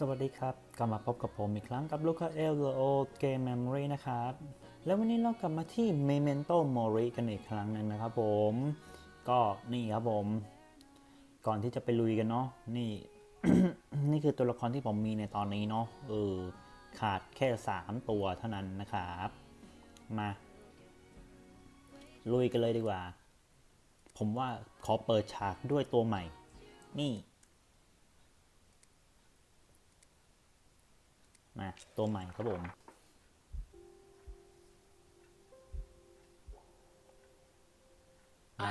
สวัสดีครับกลับมาพบกับผมอีกครั้งกับลูกาเอลโอเกม Memory นะครับแล้ววันนี้เรากลับมาที่ Memento Mori กันอีกครั้งหนึ่งนะครับผมก็นี่ครับผมก่อนที่จะไปลุยกันเนาะนี่ นี่คือตัวละครที่ผมมีในตอนนี้เนาะขาดแค่3ตัวเท่านั้นนะครับมาลุยกันเลยดีกว่าผมว่าขอเปิดฉากด้วยตัวใหม่นี่มาตัวใหม่ครับผม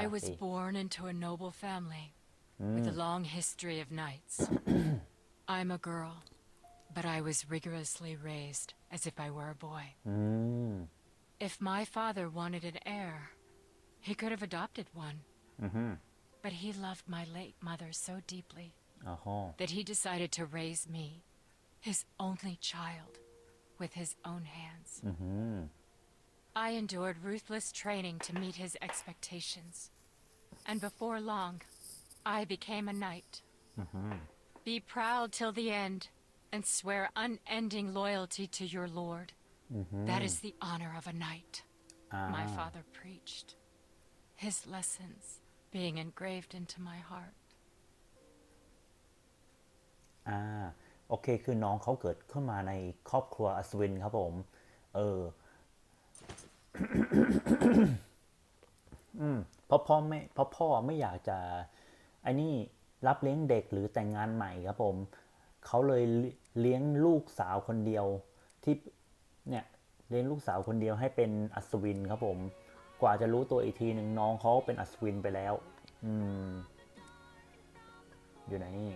I was born into a noble family with a long history of knights. I'm a girl, but I was rigorously raised as if I were a boy. If my father wanted an heir, he could have adopted one. But he loved my late mother so deeply that he decided to raise me, his only child, with his own hands. I endured ruthless training to meet his expectations. And before long, I became a knight. Be proud till the end and swear unending loyalty to your lord. That is the honor of a knight. My father preached, his lessons being engraved into my heart. โอเคคือน้องเขาเกิดขึ้นมาในครอบครัวอัศวินครับผมเพราะพ่อไม่อยากจะไอ้นี่รับเลี้ยงเด็กหรือแต่งงานใหม่ครับผมเขาเลยเลี้ยงลูกสาวคนเดียวที่เนี่ยเลี้ยงลูกสาวคนเดียวให้เป็นอัศวินครับผมกว่าจะรู้ตัวอีกทีหนึ่งน้องเขาเป็นอัศวินไปแล้วอยู่ไหนนี่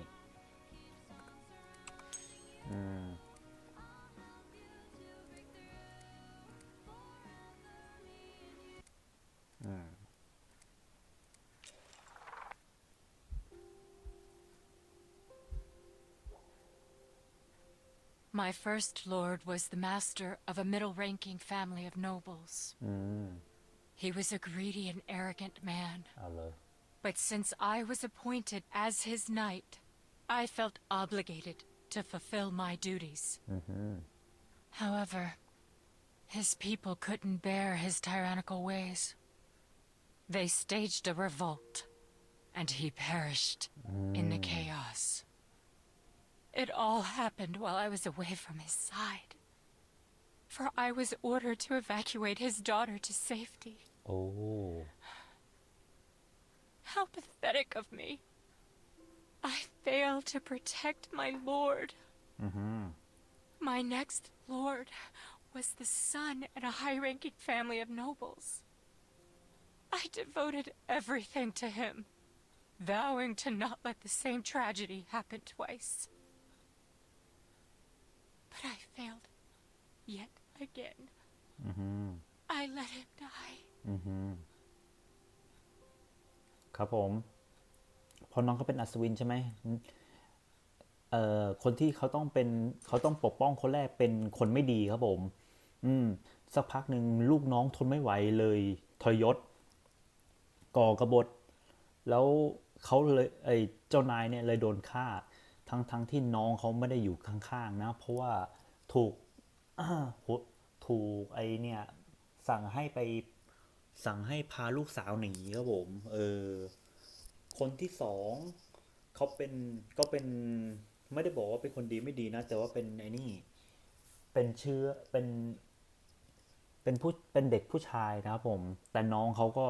My first lord was the master of a middle-ranking family of nobles. He was a greedy and arrogant man. But since I was appointed as his knight, I felt obligated to fulfill my duties. However, his people couldn't bear his tyrannical ways. They staged a revolt, and he perished in the chaos. It all happened while I was away from his side, for I was ordered to evacuate his daughter to safety. How pathetic of me. I failed to protect my lord. My next lord was the son in a high-ranking family of nobles. I devoted everything to him, vowing to not let the same tragedy happen twice. But I failed yet again. I let him die. ครับผมพอน้องเขาเป็นอัศวินใช่ไหมคนที่เขาต้องปกป้องคนแรกเป็นคนไม่ดีครับผมสักพักหนึ่งลูกน้องทนไม่ไหวเลยทรยศก่อกบฏแล้วเขาเลยเจ้านายเนี่ยเลยโดนฆ่าทั้งที่น้องเขาไม่ได้อยู่ข้างๆนะเพราะว่าถูกไอเนี่ยสั่งให้พาลูกสาวหนีครับผมคนที่สองเขาก็เป็นไม่ได้บอกว่าเป็นคนดีไม่ดีนะแต่ว่าเป็นไอ้นี่เป็นเชื้อเป็นเด็กผู้ชายนะครับผมแต่น้องเขาก็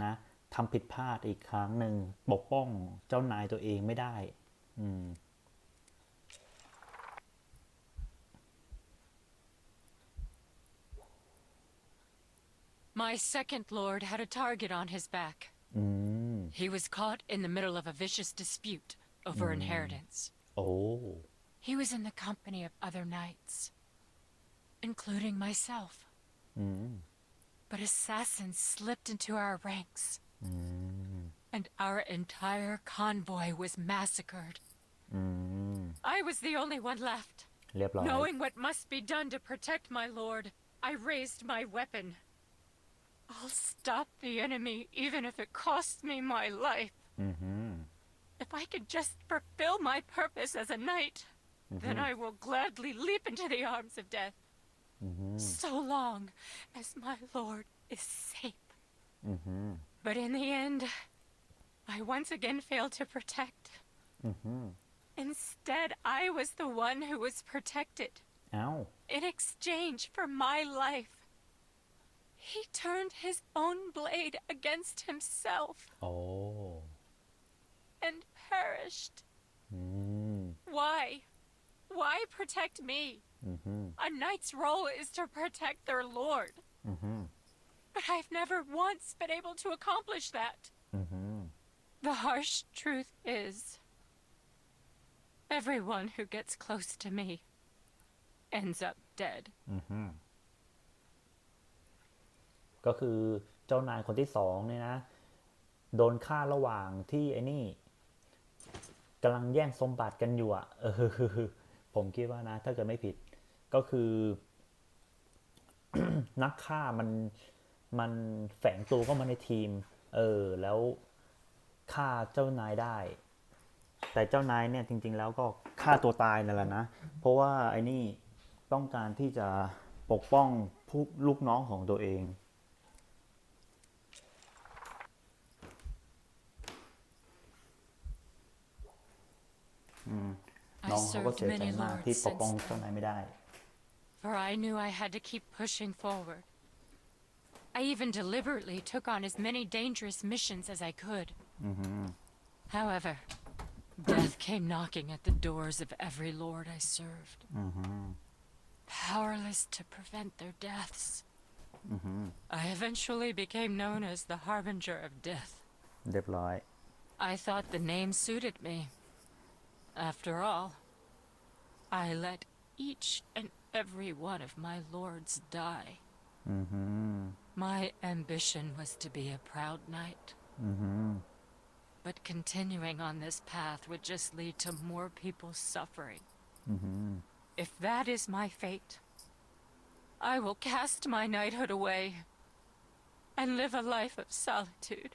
นะทำผิดพลาดอีกครั้งหนึ่งปกป้องเจ้านายตัวเองไม่ได้My second lord had a target on his back. He was caught in the middle of a vicious dispute over inheritance. He was in the company of other knights, including myself. But assassins slipped into our ranks, and our entire convoy was massacred. I was the only one left. Knowing what must be done to protect my lord, I raised my weapon. I'll stop the enemy even if it costs me my life. If I could just fulfill my purpose as a knight, then I will gladly leap into the arms of death, so long as my lord is safe. But in the end, I once again failed to protect. Instead, I was the one who was protected. อ้าว In exchange for my life, he turned his own blade against himself โอ้ and perished. Why? Why protect me? A knight's role is to protect their lord. But I've never once been able to accomplish that. The harsh truth is, everyone who gets close to me ends up dead. ก็คือเจ้านายคนที่สองเนี่ยนะโดนฆ่าระหว่างที่ไอ้นี่กำลังแย่งสมบัติกันอยู่อ่ะผมคิดว่านะถ้าเกิดไม่ผิดก็คือ นักฆ่ามันแฝงตัวเข้ามาในทีมแล้วฆ่าเจ้านายได้แต่เจ้านายเนี่ยจริงๆแล้วก็ฆ่าตัวตายนั่นแหละนะเพราะว่าไอ้นี่ต้องการที่จะปกป้องผู้ลูกน้องของตัวเองน้องเขาก็เสียใจมากที่ปกป้องเจ้านายไม่ได้ For I knew I had to keep pushing forward. I even deliberately took on as many dangerous missions as I could. However, death came knocking at the doors of every lord I served. Powerless to prevent their deaths. I eventually became known as the harbinger of death. เรียบร้อย I thought the name suited me. After all, I let each and every one of my lords die. My ambition was to be a proud knight. But continuing on this path would just lead to more people suffering. If that is my fate, I will cast my knighthood away and live a life of solitude.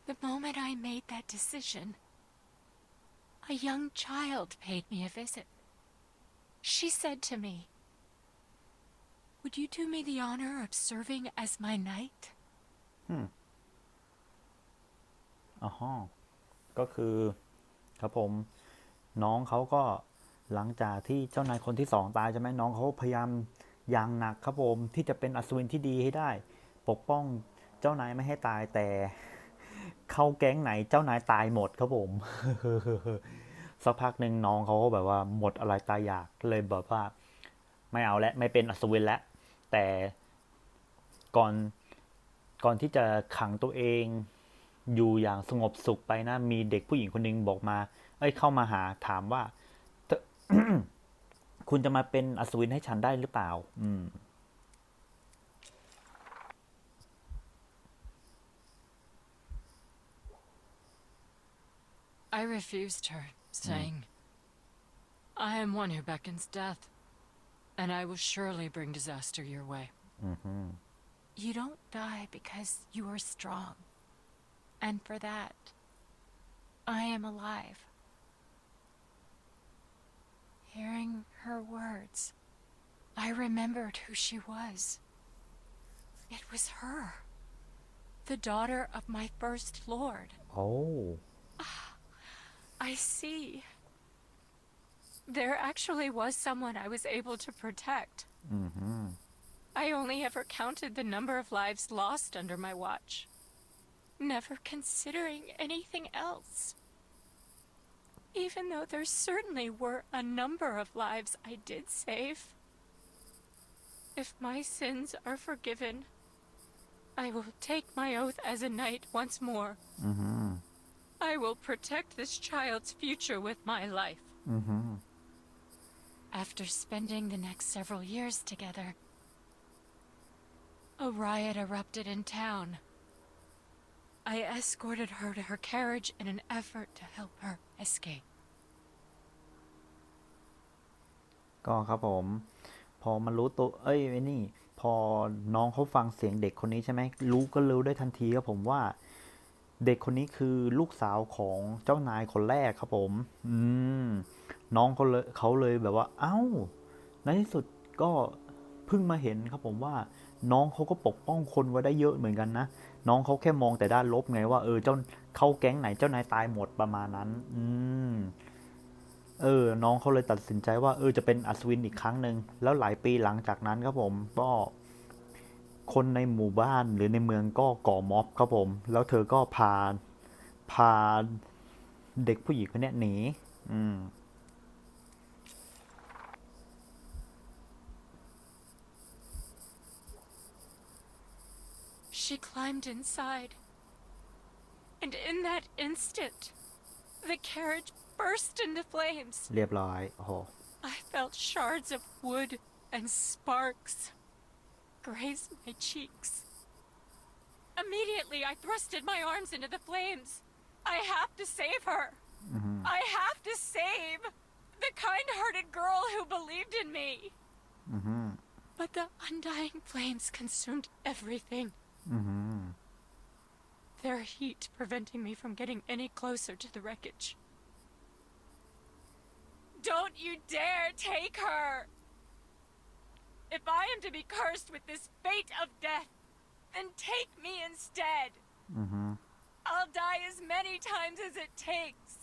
The moment I made that decision, a young child paid me a visit. She said to me, "Would you do me the honor of serving as my knight?" อ๋อก็คือครับผมน้องเขาก็หลังจากที่เจ้านายคนที่สองตายใช่ไหมน้องเขาพยายามอย่างหนักครับผมที่จะเป็นอัศวินที่ดีให้ได้ปกป้องเจ้านายไม่ให้ตายแต่เข้าแก๊งไหนเจ้านายตายหมดครับผม สักพักหนึ่งน้องเขาก็แบบว่าหมดอะไรตายอยากเลยแบบว่าไม่เอาแล้วไม่เป็นอัศวินแล้วแต่ก่อนที่จะขังตัวเองอยู่อย่างสงบสุขไปนะมีเด็กผู้หญิงคนหนึ่งบอกมาเข้ามาหาถามว่า คุณจะมาเป็นอัศวินให้ฉันได้หรือเปล่าI refused her, saying, "I am one who beckons death, and I will surely bring disaster your way. You don't die because you are strong, and for that, I am alive." Hearing her words, I remembered who she was. It was her, the daughter of my first lord. Oh. I see. There actually was someone I was able to protect. I only ever counted the number of lives lost under my watch, never considering anything else. Even though there certainly were a number of lives I did save. If my sins are forgiven, I will take my oath as a knight once more. I will protect this child's future with my life. After spending the next several years together, a riot erupted in town. I escorted her to her carriage in an effort to help her escape. ก็ครับผมพอมันรู้ตัวไอ้นี่พอน้องเขาฟังเสียงเด็กคนนี้ใช่ไหมรู้ได้ทันทีครับผมว่าเด็กคนนี้คือลูกสาวของเจ้านายคนแรกครับผม น้องเขาเลยแบบว่าเอ้าในที่สุดก็เพิ่งมาเห็นครับผมว่าน้องเขาก็ปกป้องคนไว้ได้เยอะเหมือนกันนะน้องเขาแค่มองแต่ด้านลบไงว่าเจ้าเข้าแก๊งไหนเจ้านายตายหมดประมาณนั้นมน้องเขาเลยตัดสินใจว่าจะเป็นอัศวินอีกครั้งหนึ่งแล้วหลายปีหลังจากนั้นครับผมก็คนในหมู่บ้านหรือในเมืองก็ก่อม็อบครับผมแล้วเธอก็พาเด็กผู้หญิงคนนี้หนีอืม She climbed inside, and in that instant, the carriage burst into flames. เรียบร้อยโอ้โห I felt shards of wood and sparks graze my cheeks. Immediately, I thrusted my arms into the flames. I have to save her. I have to save the kind-hearted girl who believed in me. But the undying flames consumed everything. Their heat preventing me from getting any closer to the wreckage. Don't you dare take her! If I am to be cursed with this fate of death, then take me instead. I'll die as many times as it takes.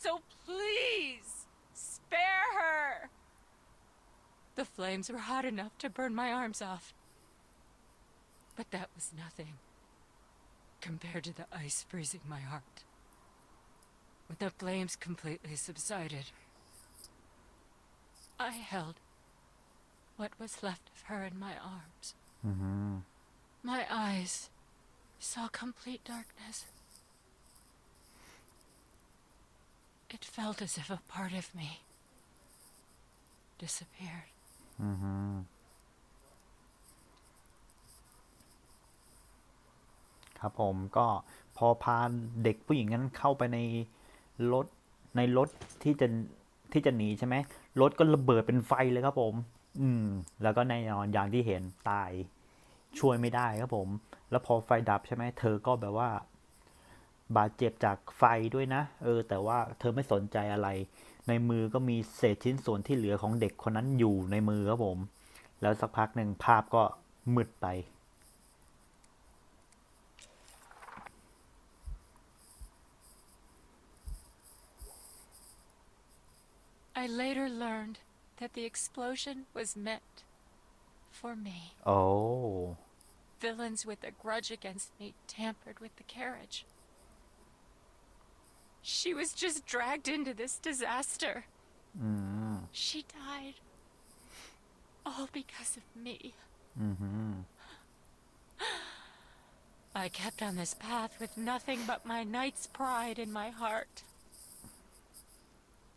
So please, spare her. The flames were hot enough to burn my arms off. But that was nothing compared to the ice freezing my heart. When the flames completely subsided, I held what was left of her in my arms. My eyes saw complete darkness. It felt as if a part of me disappeared. ครับผมก็พอพาเด็กผู้หญิงนั้นเข้าไปรถรถที่จะหนีใช่ไหมรถก็ระเบิดเป็นไฟเลยครับผมแล้วก็แน่นอนอย่างที่เห็นตายช่วยไม่ได้ครับผมแล้วพอไฟดับใช่ไหมเธอก็แบบว่าบาดเจ็บจากไฟด้วยนะแต่ว่าเธอไม่สนใจอะไรในมือก็มีเศษชิ้นส่วนที่เหลือของเด็กคนนั้นอยู่ในมือครับผมแล้วสักพักหนึ่งภาพก็มืดไป I later learned that the explosion was meant for me. Oh. Villains with a grudge against me tampered with the carriage. She was just dragged into this disaster. She died all because of me. I kept on this path with nothing but my knight's pride in my heart.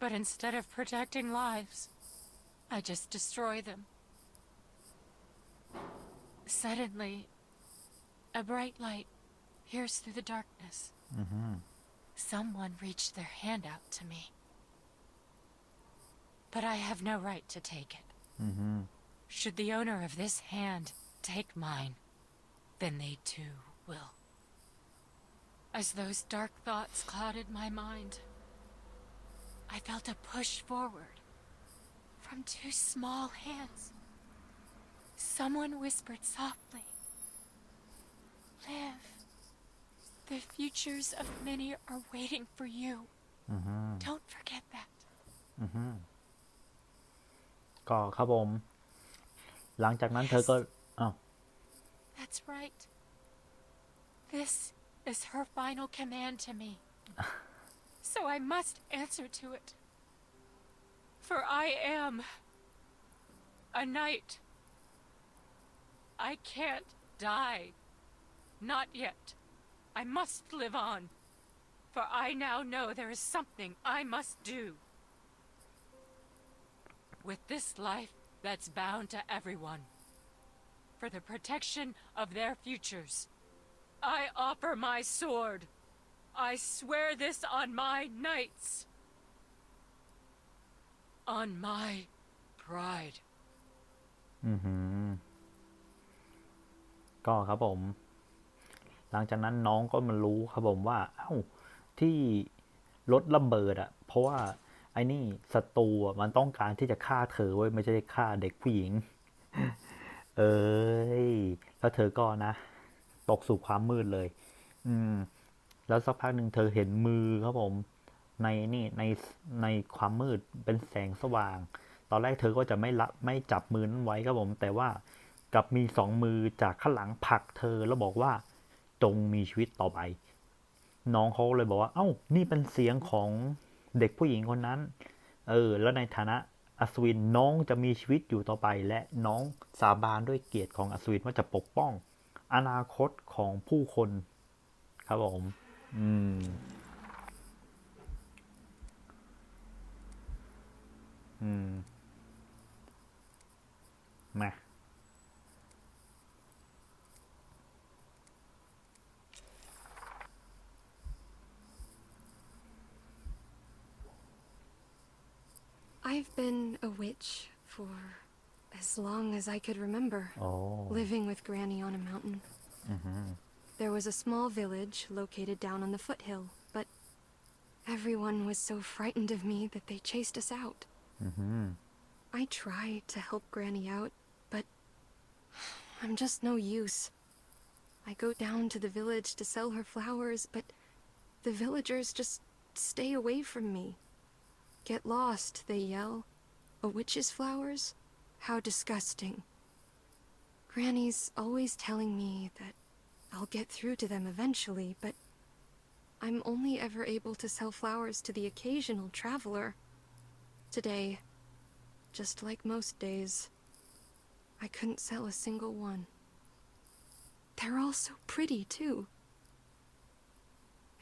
But instead of protecting lives, I just destroy them. Suddenly, a bright light pierced through the darkness. Someone reached their hand out to me. But I have no right to take it. Should the owner of this hand take mine, then they too will. As those dark thoughts clouded my mind, I felt a push forward from two small hands. Someone whispered softly, "Live. The futures of many are waiting for you. Don't forget that." ก็ครับผมหลังจากนั้นเธอก็ That's right. This is her final command to me. So I must answer to it. For I am a knight. I can't die. Not yet. I must live on. For I now know there is something I must do. With this life that's bound to everyone, for the protection of their futures, I offer my sword. I swear this on my knights. On my pride. ก็ครับผมหลังจากนั้นน้องก็มารู้ครับผมว่าที่รถระเบิดเพราะว่าไอ อ้นี่ศัตรูมันต้องการที่จะฆ่าเธอไว้ไม่ใช่ฆ่าเด็กผู้หญิงเอ้ยแล้วเธอก็นะตกสู่ความมืดเลยอืมแล้วสักพักหนึ่งเธอเห็นมือครับผมในนี่ในความมืดเป็นแสงสว่างตอนแรกเธอก็จะไม่จับมือนั้นไว้ครับผมแต่ว่ากับมีสองมือจากข้างหลังผลักเธอแล้วบอกว่าจงมีชีวิตต่อไปน้องเขาเลยบอกว่าเอ้านี่เป็นเสียงของเด็กผู้หญิงคนนั้นแล้วในฐานะอัศวินน้องจะมีชีวิตอยู่ต่อไปและน้องสาบานด้วยเกียรติของอัศวินว่าจะปกป้องอนาคตของผู้คนครับผมอืมอืมมา I've been a witch for as long as I could remember, living with Granny on a mountain. There was a small village located down on the foothill, but everyone was so frightened of me that they chased us out. I tried to help Granny out, but I'm just no use. I go down to the village to sell her flowers, but the villagers just stay away from me. Get lost, they yell. A witch's flowers? How disgusting. Granny's always telling me that I'll get through to them eventually, but I'm only ever able to sell flowers to the occasional traveler. Today, just like most days, I couldn't sell a single one. They're all so pretty, too.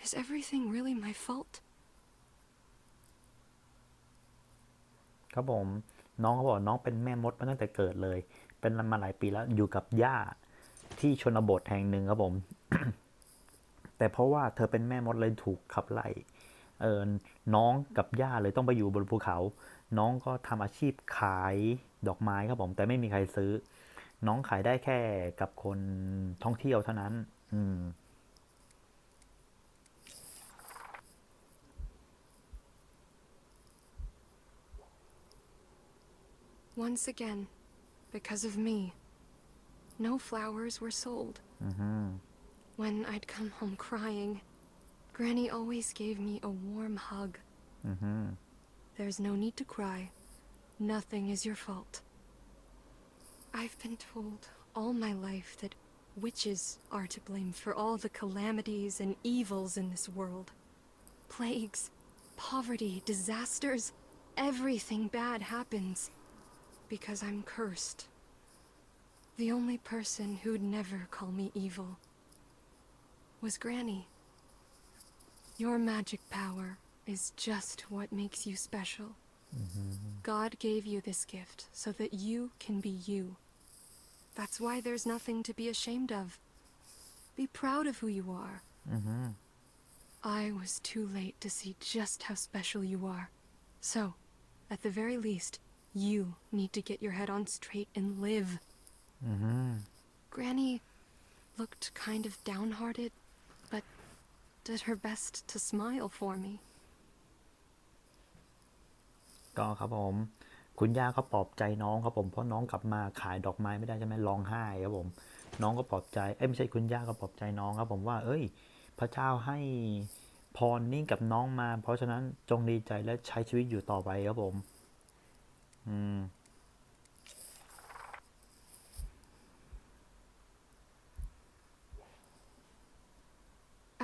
Is everything really my fault? ครับผมน้องเขาบอกน้องเป็นแม่มดมาตั้งแต่เกิดเลยเป็นมาหลายปีแล้วอยู่กับย่าที่ชนบทแห่งหนึ่งครับผม แต่เพราะว่าเธอเป็นแม่มดเลยถูกขับไล่น้องกับย่าเลยต้องไปอยู่บนภูเขาน้องก็ทำอาชีพขายดอกไม้ครับผมแต่ไม่มีใครซื้อน้องขายได้แค่กับคนท่องเที่ยวเท่านั้นOnce again, because of me, no flowers were sold. When I'd come home crying, Granny always gave me a warm hug. There's no need to cry. Nothing is your fault. I've been told all my life that witches are to blame for all the calamities and evils in this world. Plagues, poverty, disasters, everything bad happens. Because I'm cursed. The only person who'd never call me evil was Granny. Your magic power is just what makes you special. God gave you this gift so that you can be you. That's why there's nothing to be ashamed of. Be proud of who you are. I was too late to see just how special you are. So, at the very least, you need to get your head on straight and live. Granny looked kind of downhearted, but did her best to smile for me. ก็ครับผมคุณย่าก็ปลอบใจน้องครับผมเพราะน้องกลับมาขายดอกไม้ไม่ได้ใช่ไหมร้องไห้ครับผมน้องก็ปลอบใจไม่ใช่คุณย่าก็ปลอบใจน้องครับผมว่าพระเจ้าให้พรนี้กับน้องมาเพราะฉะนั้นจงดีใจและใช้ชีวิตอยู่ต่อไปครับผม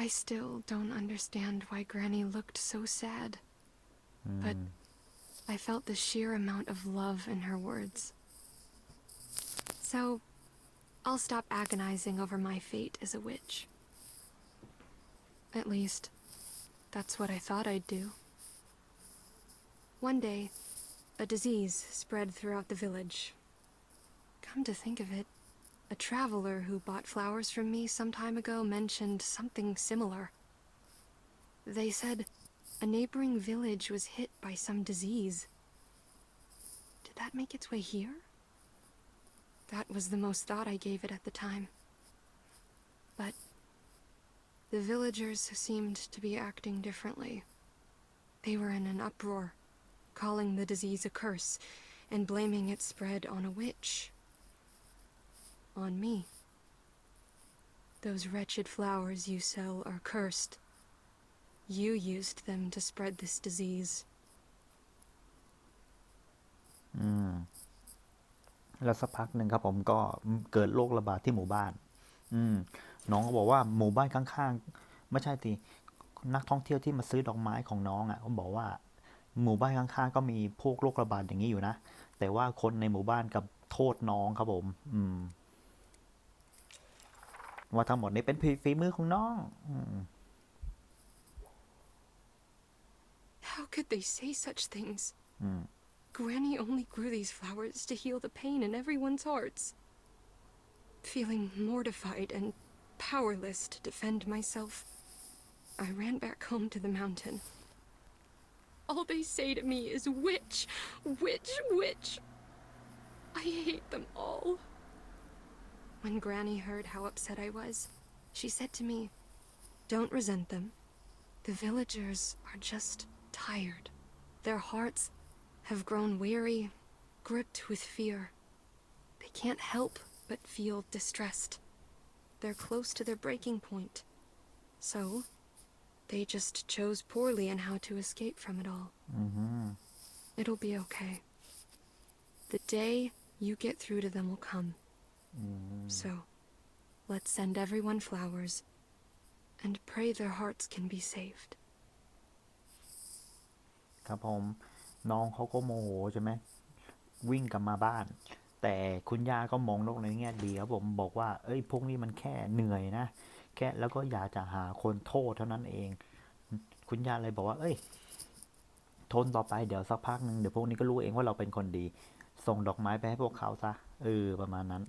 I still don't understand why Granny looked so sad, but I felt the sheer amount of love in her words. So, I'll stop agonizing over my fate as a witch. At least, that's what I thought I'd do. One day, a disease spread throughout the village. Come to think of it, a traveler who bought flowers from me some time ago mentioned something similar. They said a neighboring village was hit by some disease. Did that make its way here? That was the most thought I gave it at the time. But the villagers seemed to be acting differently. They were in an uproar, calling the disease a curse and blaming its spread on a witch. On me. Those wretched flowers you sell are cursed. You used them to spread this disease. แล้วสักพักหนึ่งครับผมก็เกิดโรคระบาดที่หมู่บ้านน้องก็บอกว่าหมู่บ้านข้างๆไม่ใช่ทีนักท่องเที่ยวที่มาซื้อดอกไม้ของน้องอ่ะเขาบอกว่าหมู่บ้านข้างๆก็มีพวกโรคระบาดอย่างนี้อยู่นะแต่ว่าคนในหมู่บ้านกับโทษน้องครับผมว่าทั้งหมดนี้เป็นฝีมือของน้อง How could they say such things? Granny only grew these flowers to heal the pain in everyone's hearts. Feeling mortified and powerless to defend myself, I ran back home to the mountain. All they say to me is witch, witch, witch. I hate them all. When Granny heard how upset I was, she said to me, "Don't resent them. The villagers are just tired. Their hearts have grown weary, gripped with fear. They can't help but feel distressed. They're close to their breaking point. So, they just chose poorly in how to escape from it all. It'll be okay. The day you get through to them will come. So, let's send everyone flowers and pray their hearts can be saved." ครับผมน้องเขาก็โมโหใช่ไหมวิ่งกลับมาบ้านแต่คุณย่าก็มองโลกในแง่ดีครับผมบอกว่าเอ้ยพวกนี้มันแค่เหนื่อยนะแค่แล้วก็อยากจะหาคนโทษเท่านั้นเองคุณย่าเลยบอกว่าเอ้ยทนต่อไปเดี๋ยวสักพักนึงเดี๋ยวพวกนี้ก็รู้เองว่าเราเป็นคนดีส่งดอกไม้ไปให้พวกเขาซะประมาณนั้น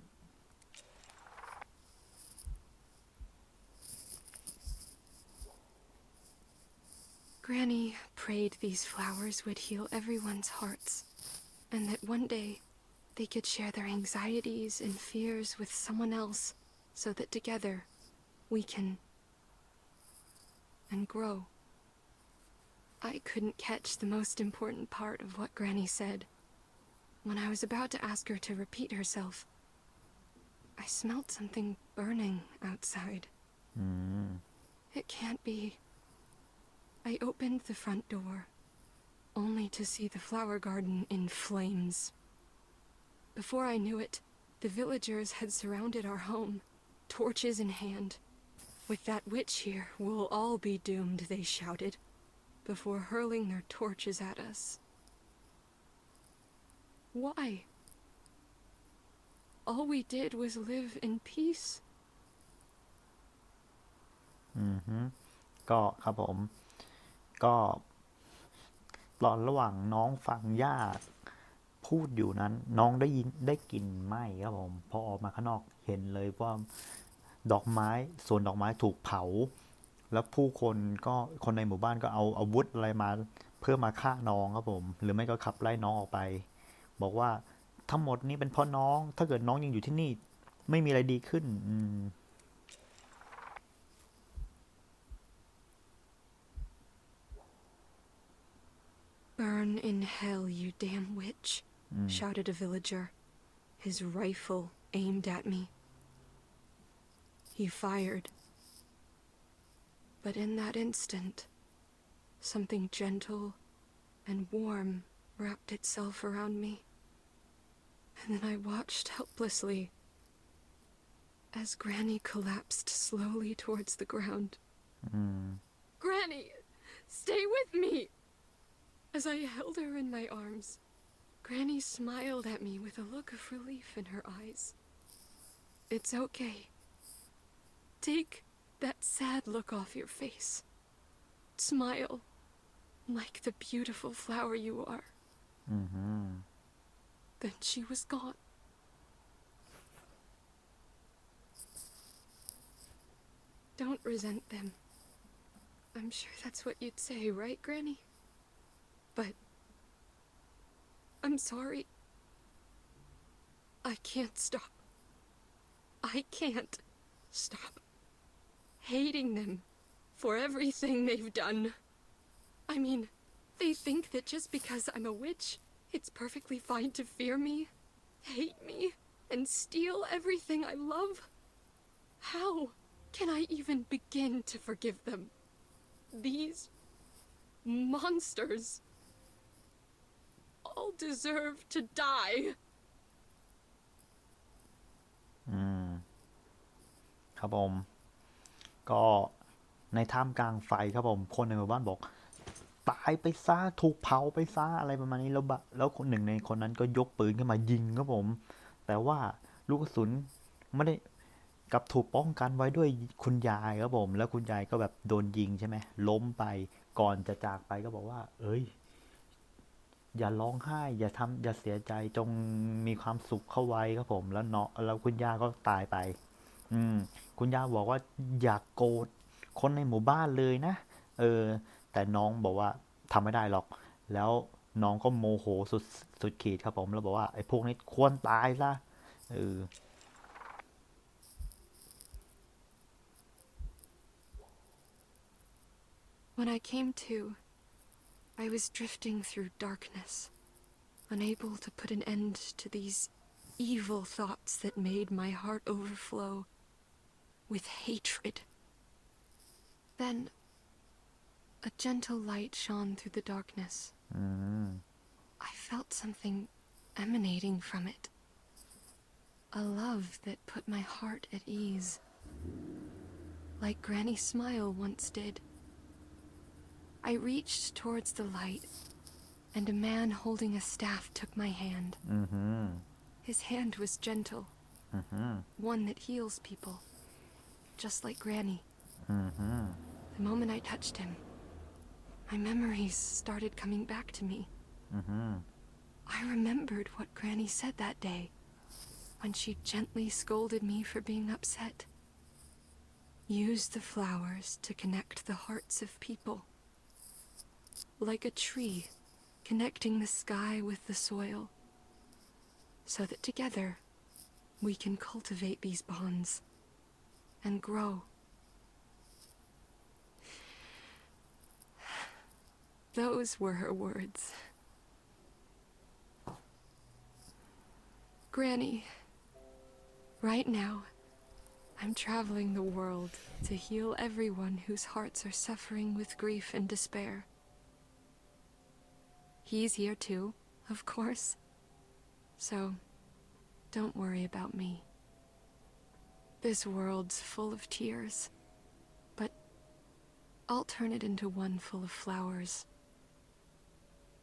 Granny prayed these flowers would heal everyone's hearts, and that one day they could share their anxieties and fears with someone else, so that together we can and grow. I couldn't catch the most important part of what Granny said. When I was about to ask her to repeat herself, I smelled something burning outside. It can't be. I opened the front door, only to see the flower garden in flames. Before I knew it, the villagers had surrounded our home, torches in hand. "With that witch here, we'll all be doomed," they shouted, before hurling their torches at us. Why? All we did was live in peace. ก็ครับผมก็ตอนระหว่างน้องฟังย่าพูดอยู่นั้นน้องได้กลิ่นไหม้ครับผมพอออกมาข้างนอกเห็นเลยว่าดอกไม้สวนดอกไม้ถูกเผาแล้วผู้คนก็คนในหมู่บ้านก็เอาอาวุธอะไรมาเพื่อมาฆ่าน้องครับผมหรือไม่ก็ขับไล่น้องออกไปบอกว่าทั้งหมดนี้เป็นเพราะน้องถ้าเกิดน้องยังอยู่ที่นี่ไม่มีอะไรดีขึ้น"Burn in hell, you damn witch," shouted a villager, his rifle aimed at me. He fired. But in that instant, something gentle and warm wrapped itself around me. And then I watched helplessly as Granny collapsed slowly towards the ground. "Granny, stay with me!" As I held her in my arms, Granny smiled at me with a look of relief in her eyes. "It's okay. Take that sad look off your face. Smile like the beautiful flower you are." Then she was gone. "Don't resent them. I'm sure that's what you'd say, right, Granny? But I'm sorry. I can't stop. I can't stop hating them for everything they've done. I mean, They think that just because I'm a witch, it's perfectly fine to fear me, hate me, and steal everything I love. How can I even begin to forgive them? These monsters all deserve to die. ครับผมก็ในท่ามกลางไฟครับผมคนในหมู่บ้านบอกตายไปซะถูกเผาไปซะอะไรประมาณนี้แล้วคนหนึ่งในคนนั้นก็ยกปืนขึ้นมายิงครับผมแต่ว่าลูกกระสุนไม่ได้กับถูกป้องกันไว้ด้วยคุณยายครับผมแล้วคุณยายก็แบบโดนยิงใช่ไหมล้มไปก่อนจะจากไปก็บอกว่าเอ้ยอย่าร้องไห้อย่าเสียใจจงมีความสุขเข้าไว้ครับผมแล้วเนาะแล้วคุณย่าก็ตายไปคุณย่าบอกว่าอย่าโกรธคนในหมู่บ้านเลยนะแต่น้องบอกว่าทำไม่ได้หรอกแล้วน้องก็โมโหสุดขีดครับผมแล้วบอกว่าไอ้พวกนี้ควรตายซะWhen I came to, I was drifting through darkness, unable to put an end to these evil thoughts that made my heart overflow with hatred. Then, a gentle light shone through the darkness. I felt something emanating from it. A love that put my heart at ease, like Granny's smile once did. I reached towards the light, and a man holding a staff took my hand. His hand was gentle, one that heals people, just like Granny. The moment I touched him, my memories started coming back to me. I remembered what Granny said that day, when she gently scolded me for being upset. Use the flowers to connect the hearts of people. Like a tree connecting the sky with the soil, so that together we can cultivate these bonds and grow. Those were her words. Granny, right now, I'm traveling the world to heal everyone whose hearts are suffering with grief and despair. He's here too, of course. So, don't worry about me. This world's full of tears, but I'll turn it into one full of flowers.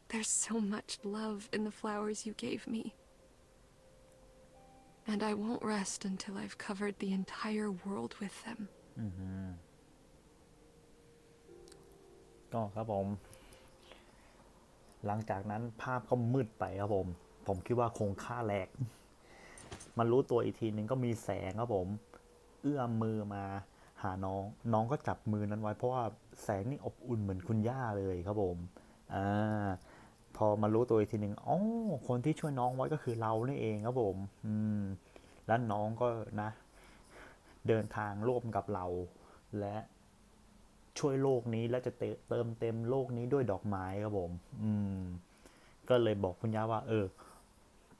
There's so much love in the flowers you gave me. And I won't rest until I've covered the entire world with them. ก็ครับผมหลังจากนั้นภาพก็มืดไปครับผมคิดว่าคงฆ่าแหลกมันรู้ตัวอีกทีนึงก็มีแสงครับผมเอื้อมมือมาหาน้องก็จับมือนั้นไว้เพราะว่าแสงนี่อบอุ่นเหมือนคุณย่าเลยครับผมพอมารู้ตัวอีกทีนึงอ๋อคนที่ช่วยน้องไว้ก็คือเรานี่เองครับผมแล้วน้องก็นะเดินทางร่วมกับเราและช่วยโลกนี้และจะเติมเต็มโลกนี้ด้วยดอกไม้ครับผมก็เลยบอกคุณย่าว่า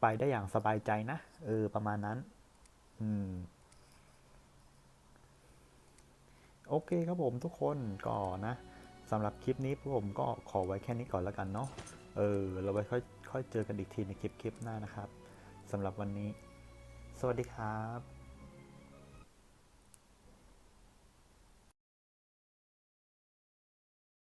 ไปได้อย่างสบายใจนะประมาณนั้นโอเคครับผมทุกคนก็นะสำหรับคลิปนี้ผมก็ขอไว้แค่นี้ก่อนแล้วกันเนาะเราไว้ค่อยเจอกันอีกทีในคลิปหน้านะครับสำหรับวันนี้สวัสดีครับ